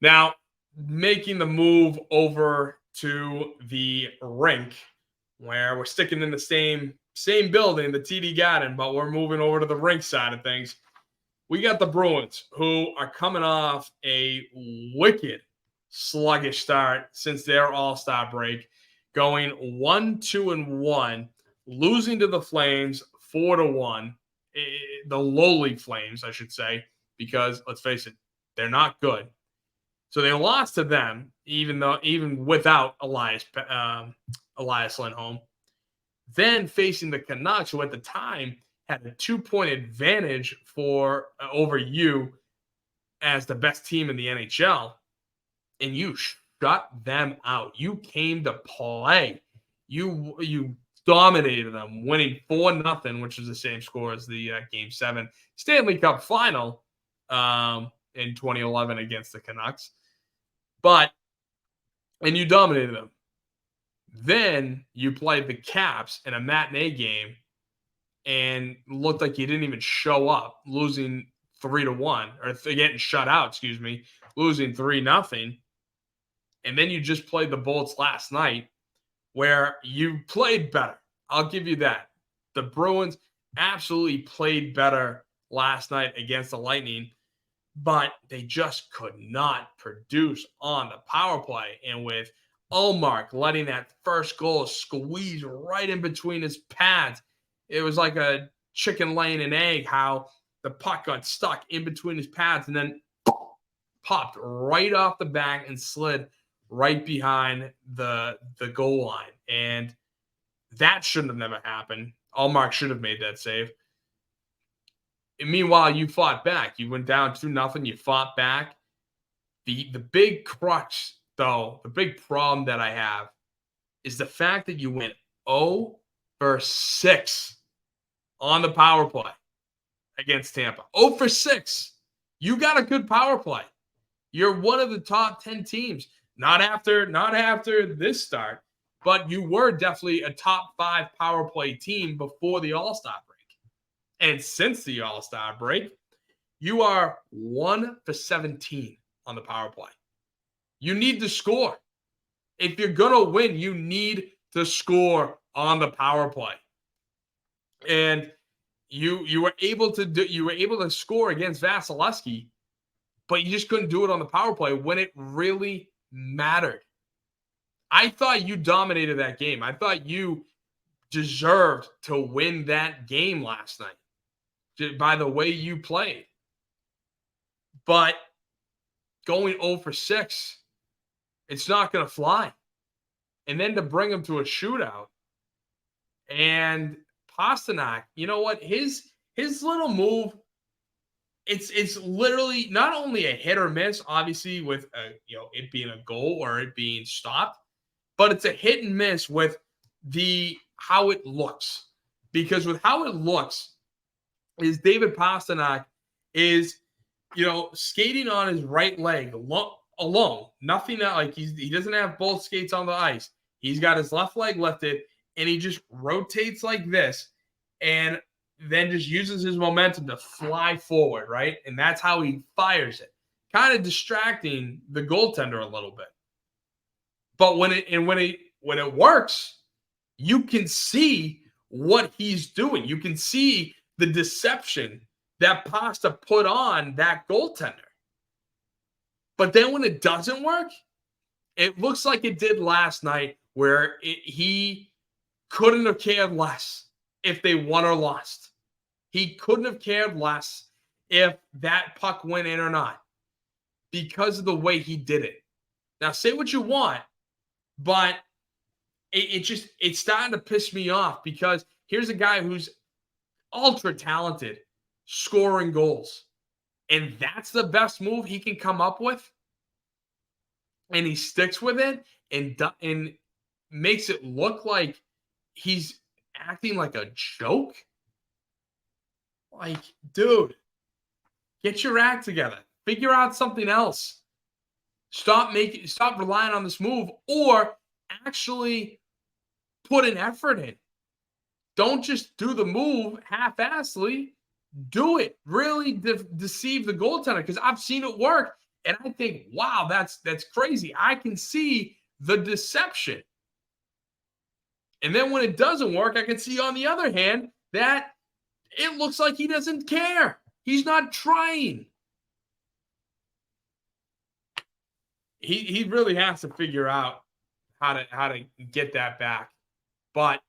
Now, making the move over to the rink where we're sticking in the same building, the TD Garden, but we're moving over to the rink side of things. We got the Bruins, who are coming off a wicked sluggish start since their All-Star break, going 1-2-1, losing to the Flames 4-1, the lowly Flames, I should say, because let's face it, they're not good. So they lost to them, even without Elias Lindholm. Then facing the Canucks, who at the time had a 2-point advantage over you as the best team in the NHL, and you shut them out. You came to play. You dominated them, winning 4-0, which is the same score as the Game 7 Stanley Cup final in 2011 against the Canucks. And you dominated them. Then you played the Caps in a matinee game and looked like you didn't even show up, losing 3-1, or getting shut out, losing 3-0. And then you just played the Bolts last night, where you played better. I'll give you that. The Bruins absolutely played better last night against the Lightning, but they just could not produce on the power play. And with Ullmark letting that first goal squeeze right in between his pads, it was like a chicken laying an egg, how the puck got stuck in between his pads and then popped right off the back and slid right behind the goal line. And that shouldn't have never happened. Ullmark should have made that save. And meanwhile, you fought back. You went down 2-0. You fought back. The big crux, though, the big problem that I have is the fact that you went 0 for 6 on the power play against Tampa. 0 for 6. You got a good power play. You're one of the top 10 teams. Not after this start, but you were definitely a top 5 power play team before the All-Star break. And since the All-Star break, you are 1 for 17 on the power play. You need to score. If you're going to win, you need to score on the power play. And you were able to score against Vasilevsky, but you just couldn't do it on the power play when it really mattered. I thought you dominated that game. I thought you deserved to win that game last night by the way you played. But going 0 for 6, it's not going to fly. And then to bring him to a shootout, and Pastrnak, you know what? His little move, it's literally not only a hit or miss, obviously with it being a goal or it being stopped, but it's a hit and miss with how it looks. Because with how it looks, is David Pastrnak is skating on his right leg alone. Nothing like he doesn't have both skates on the ice. He's got his left leg lifted, and he just rotates like this, and then just uses his momentum to fly forward, right? And that's how he fires it, kind of distracting the goaltender a little bit. But when it works, you can see what he's doing. You can see the deception that Pasta put on that goaltender. But then when it doesn't work, it looks like it did last night, where he couldn't have cared less if they won or lost. He couldn't have cared less if that puck went in or not, because of the way he did it. Now, say what you want, but it's starting to piss me off, because here's a guy who's ultra talented, scoring goals, and that's the best move he can come up with, and he sticks with it and makes it look like he's acting like a joke. Like, dude, get your act together. Figure out something else. Stop relying on this move, or actually put an effort in. Don't just do the move half-assedly. Do it. Really deceive the goaltender, because I've seen it work, And I think, wow, that's crazy. I can see the deception. And then when it doesn't work, I can see on the other hand that it looks like he doesn't care. He's not trying. He really has to figure out how to get that back. But